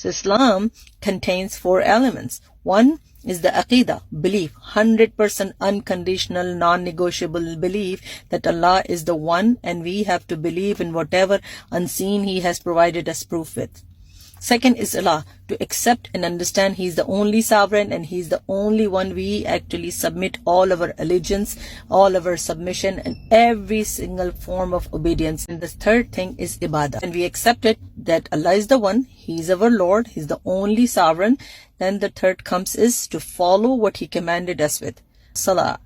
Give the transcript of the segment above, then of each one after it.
So Islam contains 4 elements. One is the aqidah, belief, 100% unconditional, non-negotiable belief that Allah is the one, and we have to believe in whatever unseen He has provided us proof with. Second is Allah, to accept and understand He is the only sovereign and He is the only one we actually submit all our allegiance, all our submission, and every single form of obedience. And the third thing is ibadah. And we accept it that Allah is the one, He is our Lord, He is the only sovereign. Then the third comes is to follow what He commanded us with. Salah,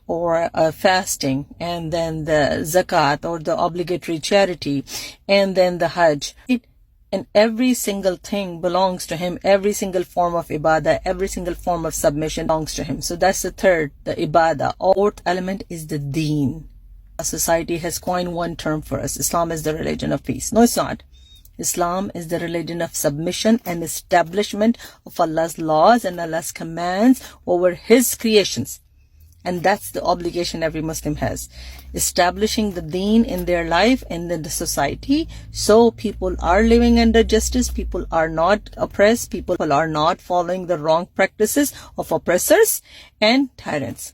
or fasting, and then the zakat, or the obligatory charity, and then the hajj. And every single thing belongs to Him. Every single form of ibadah, every single form of submission belongs to Him. So that's the third, the ibadah. Fourth element is the deen. Our society has coined one term for us. Islam is the religion of peace. No, it's not. Islam is the religion of submission and establishment of Allah's laws and Allah's commands over His creations. And that's the obligation every Muslim has. Establishing the deen in their life and in the society, so people are living under justice, people are not oppressed, people are not following the wrong practices of oppressors and tyrants.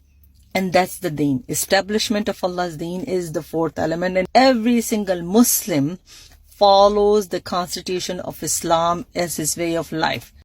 And that's the deen. Establishment of Allah's deen is the fourth element. And every single Muslim follows the constitution of Islam as his way of life.